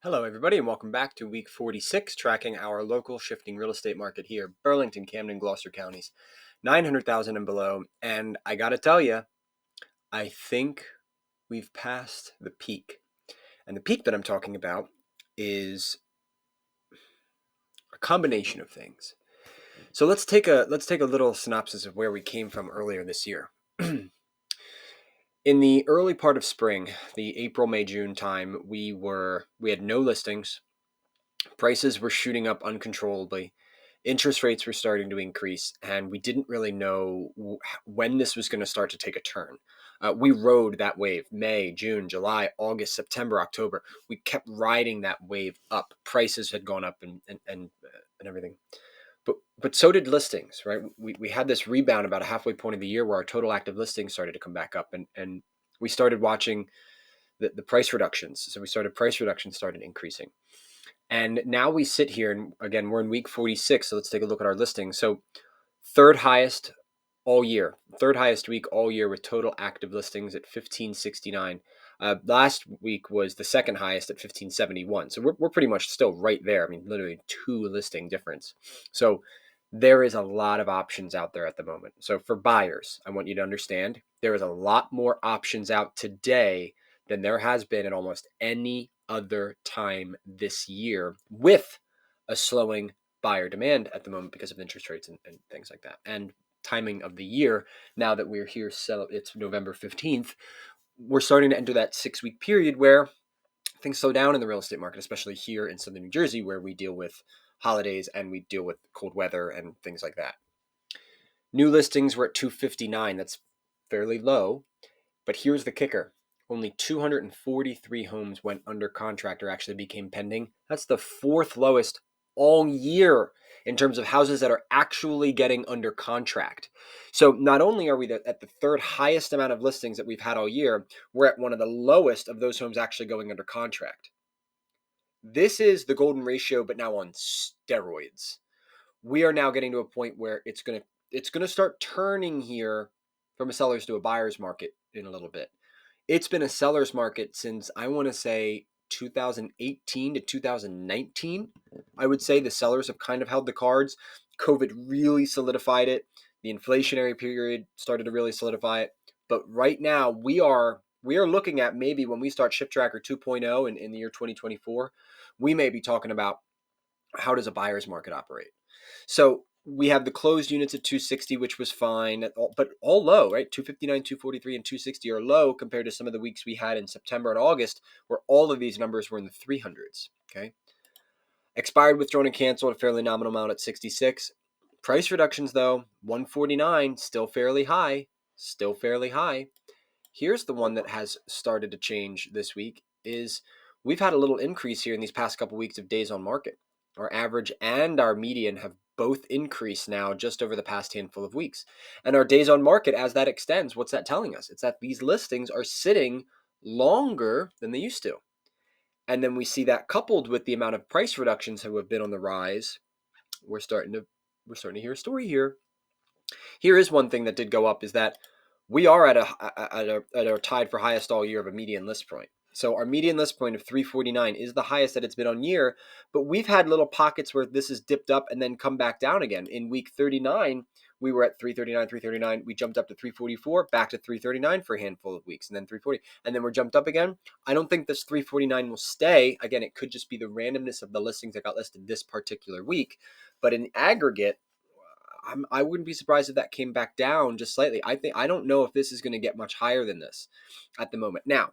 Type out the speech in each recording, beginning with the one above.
Hello, everybody, and welcome back to week 46, tracking our local shifting real estate market here, Burlington, Camden, Gloucester counties, 900,000 and below. And I got to tell you, I think we've passed the peak. And the peak that I'm talking about is a combination of things. So let's take a little synopsis of where we came from earlier this year. In the early part of spring, the April, May, June time, we had no listings. Prices were shooting up uncontrollably. Interest rates were starting to increase, and we didn't really know when this was going to start to take a turn. We rode that wave May, June, July, August, September, October. We kept riding that wave up. Prices had gone up and everything. But so did listings, right? We had this rebound about a halfway point of the year where our total active listings started to come back up, and we started watching the price reductions. So price reductions started increasing. And now we sit here, and again, we're in week 46, so let's take a look at our listings. So third highest week all year with total active listings at 1569. Last week was the second highest at 1571. So we're pretty much still right there. I mean, literally two listing difference. So there is a lot of options out there at the moment. So for buyers, I want you to understand there is a lot more options out today than there has been at almost any other time this year, with a slowing buyer demand at the moment because of interest rates and things like that, and timing of the year. Now that we're here, so it's November 15th, we're starting to enter that 6-week period where things slow down in the real estate market, especially here in southern New Jersey, where we deal with holidays and we deal with cold weather and things like that. New listings were at 259. That's fairly low, but here's the kicker. Only 243 homes went under contract or actually became pending. That's the fourth lowest all year in terms of houses that are actually getting under contract. So not only are we at the third highest amount of listings that we've had all year, we're at one of the lowest of those homes actually going under contract. This is the golden ratio, but now on steroids. We are now getting to a point where it's going to start turning here from a seller's to a buyer's market in a little bit. It's been a seller's market since, I want to say, 2018 to 2019. I would say the sellers have kind of held the cards. COVID really solidified it. The inflationary period started to really solidify it. But right now, we are looking at, maybe when we start Shift Tracker 2.0 in the year 2024, we may be talking about how does a buyer's market operate. So we have the closed units at 260, which was fine, but all low, right? 259, 243, and 260 are low compared to some of the weeks we had in September and August, where all of these numbers were in the 300s, okay? Expired, withdrawn, and canceled, a fairly nominal amount at 66. Price reductions, though, 149, still fairly high, Here's the one that has started to change this week is we've had a little increase here in these past couple weeks of days on market. Our average and our median have both increased now just over the past handful of weeks. And our days on market, as that extends, what's that telling us? It's that these listings are sitting longer than they used to. And then we see that coupled with the amount of price reductions who have been on the rise. We're starting to hear a story here. Here is one thing that did go up, is that we are at a tied for highest all year of a median list point. So our median list point of 349 is the highest that it's been on year, but we've had little pockets where this has dipped up and then come back down again. In week 39, we were at 339. We jumped up to 344, back to 339 for a handful of weeks, and then 340, and then we're jumped up again. I don't think this 349 will stay. Again, it could just be the randomness of the listings that got listed this particular week, but in aggregate, I wouldn't be surprised if that came back down just slightly. I don't know if this is going to get much higher than this at the moment. Now,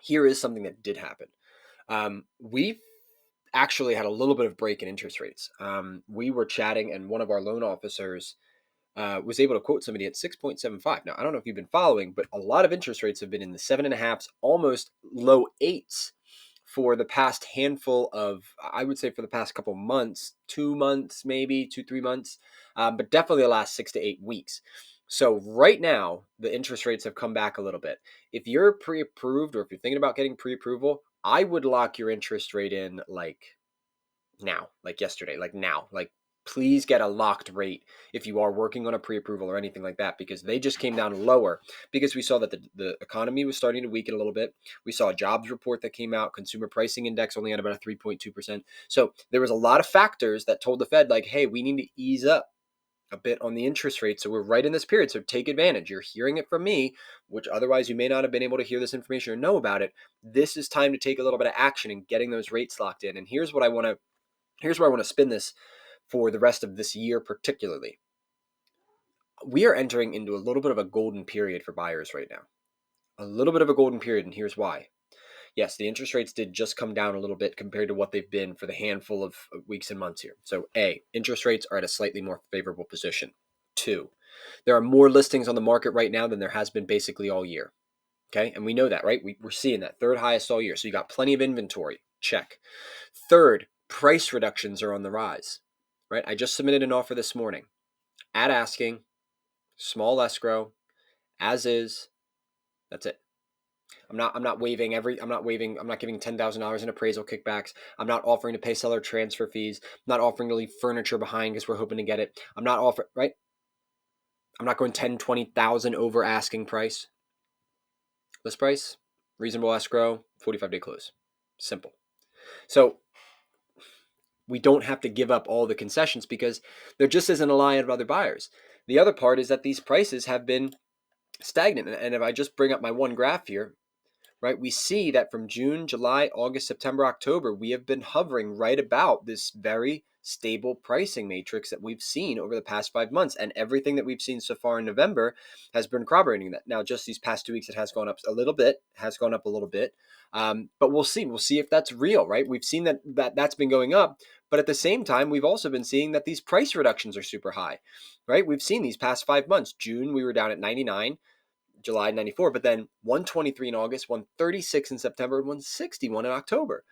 here is something that did happen. We've actually had a little bit of break in interest rates. We were chatting, and one of our loan officers was able to quote somebody at 6.75. Now, I don't know if you've been following, but a lot of interest rates have been in the 7.5s, almost low 8s for the past handful of, I would say for the past couple months, 2 months, maybe 2-3 months, but definitely the last 6 to 8 weeks. So right now, the interest rates have come back a little bit. If you're pre-approved, or if you're thinking about getting pre-approval, I would lock your interest rate in like now, like yesterday, like now, like please get a locked rate if you are working on a pre-approval or anything like that, because they just came down lower because we saw that the economy was starting to weaken a little bit. We saw a jobs report that came out, consumer pricing index only at about a 3.2%. So there was a lot of factors that told the Fed, like, hey, we need to ease up a bit on the interest rate. So we're right in this period. So take advantage. You're hearing it from me, which otherwise you may not have been able to hear this information or know about it. This is time to take a little bit of action in getting those rates locked in. And here's where I want to spin this for the rest of this year, particularly. We are entering into a little bit of a golden period for buyers right now. A little bit of a golden period, and here's why. Yes, the interest rates did just come down a little bit compared to what they've been for the handful of weeks and months here. So A, interest rates are at a slightly more favorable position. 2, there are more listings on the market right now than there has been basically all year. Okay, and we know that, right? We're seeing that third highest all year. So you got plenty of inventory. Check. Third, price reductions are on the rise, right? I just submitted an offer this morning at asking, small escrow, as is. That's it. I'm not I'm not giving $10,000 in appraisal kickbacks. I'm not offering to pay seller transfer fees. I'm not offering to leave furniture behind because we're hoping to get it. I'm not offering, right? I'm not going 10, 20,000 over asking price. List price, reasonable escrow, 45-day close. Simple. So we don't have to give up all the concessions because there just isn't a line of other buyers. The other part is that these prices have been stagnant. And if I just bring up my one graph here, right, we see that from June, July, August, September, October, we have been hovering right about this very stable pricing matrix that we've seen over the past 5 months. And everything that we've seen so far in November has been corroborating that. Now, just these past 2 weeks, it has gone up a little bit, but we'll see. We'll see if that's real, right? We've seen that's been going up. But at the same time, we've also been seeing that these price reductions are super high, right? We've seen these past 5 months. June, we were down at 99. July 94, but then 123 in August, 136 in September, and 161 in October.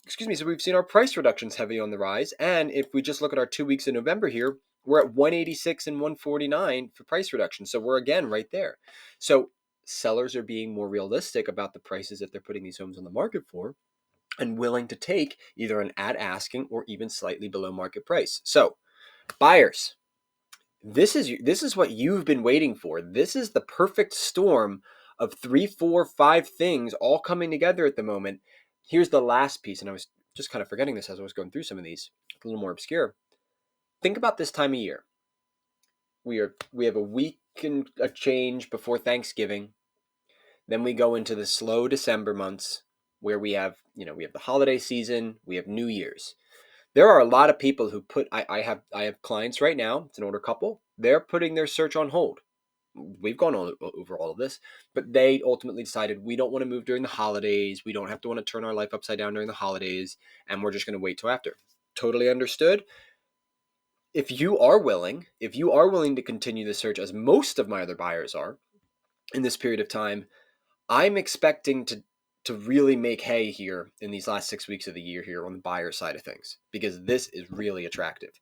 Excuse me. So we've seen our price reductions heavy on the rise. And if we just look at our 2 weeks in November here, we're at 186 and 149 for price reduction. So we're again right there. So sellers are being more realistic about the prices that they're putting these homes on the market for and willing to take either an at asking or even slightly below market price. So buyers, this is what you've been waiting for. This is the perfect storm of 3, 4, 5 things all coming together at the moment. Here's the last piece, and I was just kind of forgetting this as I was going through some of these, a little more obscure. Think about this time of year. We have a week and a change before Thanksgiving. Then we go into the slow December months where we have the holiday season, we have New Year's. There are a lot of people who I have clients right now, it's an older couple, they're putting their search on hold. We've gone over all of this, but they ultimately decided we don't want to move during the holidays. We don't have to want to turn our life upside down during the holidays, and we're just going to wait till after. Totally understood. If you are willing to continue the search, as most of my other buyers are in this period of time, I'm expecting to really make hay here in these last 6 weeks of the year here on the buyer side of things, because this is really attractive.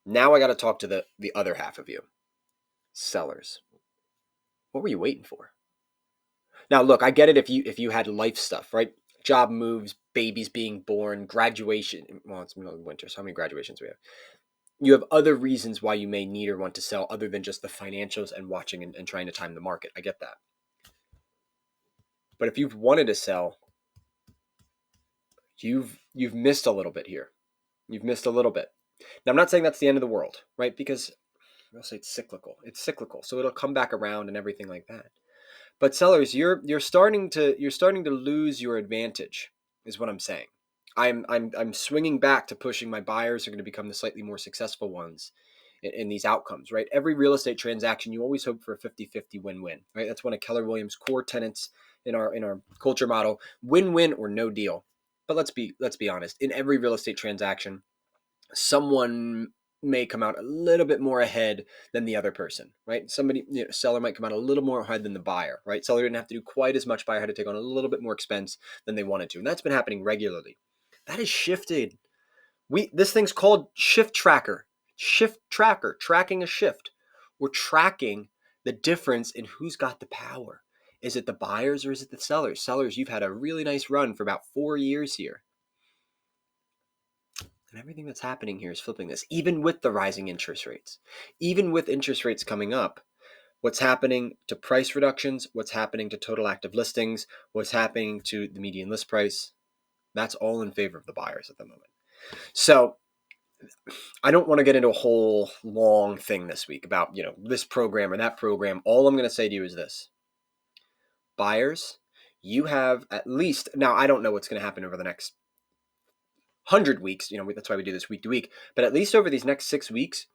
Now I got to talk to the other half of you, sellers. What were you waiting for? Now, look, I get it if you had life stuff, right? Job moves, babies being born, graduation. Well, it's middle of winter, so how many graduations we have? You have other reasons why you may need or want to sell other than just the financials and watching and trying to time the market. I get that. But if you've wanted to sell, you've missed a little bit here. You've missed a little bit. Now, I'm not saying that's the end of the world, right? Because I'll say it's cyclical. It's cyclical, so it'll come back around and everything like that. But sellers, you're starting to lose your advantage, is what I'm saying. I'm swinging back to pushing my buyers are going to become the slightly more successful ones in these outcomes, right? Every real estate transaction, you always hope for a 50-50 win-win, right? That's one of Keller Williams' core tenets in our culture model: win-win or no deal. But let's be honest. In every real estate transaction, someone may come out a little bit more ahead than the other person, right? Seller might come out a little more ahead than the buyer, right? Seller didn't have to do quite as much. Buyer had to take on a little bit more expense than they wanted to. And that's been happening regularly. That has shifted. This thing's called shift tracker. Shift tracker, tracking a shift. We're tracking the difference in who's got the power. Is it the buyers or is it the sellers? Sellers, you've had a really nice run for about 4 years here. And everything that's happening here is flipping this, even with the rising interest rates. Even with interest rates coming up, what's happening to price reductions, what's happening to total active listings, what's happening to the median list price, that's all in favor of the buyers at the moment. So I don't want to get into a whole long thing this week about, this program or that program. All I'm going to say to you is this. Buyers, you have at least, now I don't know what's going to happen over the next 100 weeks, that's why we do this week to week, but at least over these next 6 weeks,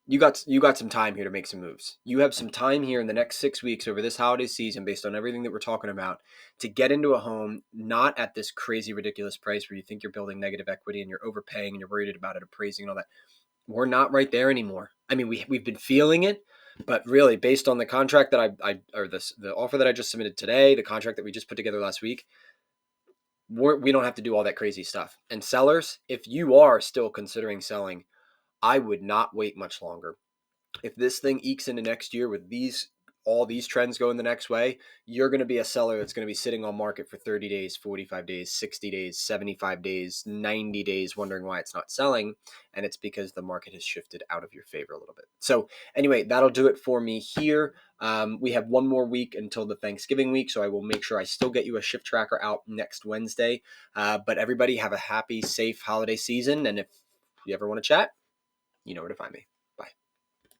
you got some time here to make some moves. You have some time here in the next 6 weeks over this holiday season, based on everything that we're talking about, to get into a home not at this crazy, ridiculous price where you think you're building negative equity and you're overpaying and you're worried about it appraising and all that. We're not right there anymore. I mean, we've been feeling it, but really, based on the contract that the offer that I just submitted today, the contract that we just put together last week, we don't have to do all that crazy stuff. And sellers, if you are still considering selling, I would not wait much longer. If this thing ekes into next year with all these trends going the next way, you're going to be a seller that's going to be sitting on market for 30 days, 45 days, 60 days, 75 days, 90 days, wondering why it's not selling. And it's because the market has shifted out of your favor a little bit. So anyway, that'll do it for me here. We have one more week until the Thanksgiving week, so I will make sure I still get you a shift tracker out next Wednesday. But everybody have a happy, safe holiday season. And if you ever want to chat, you know where to find me.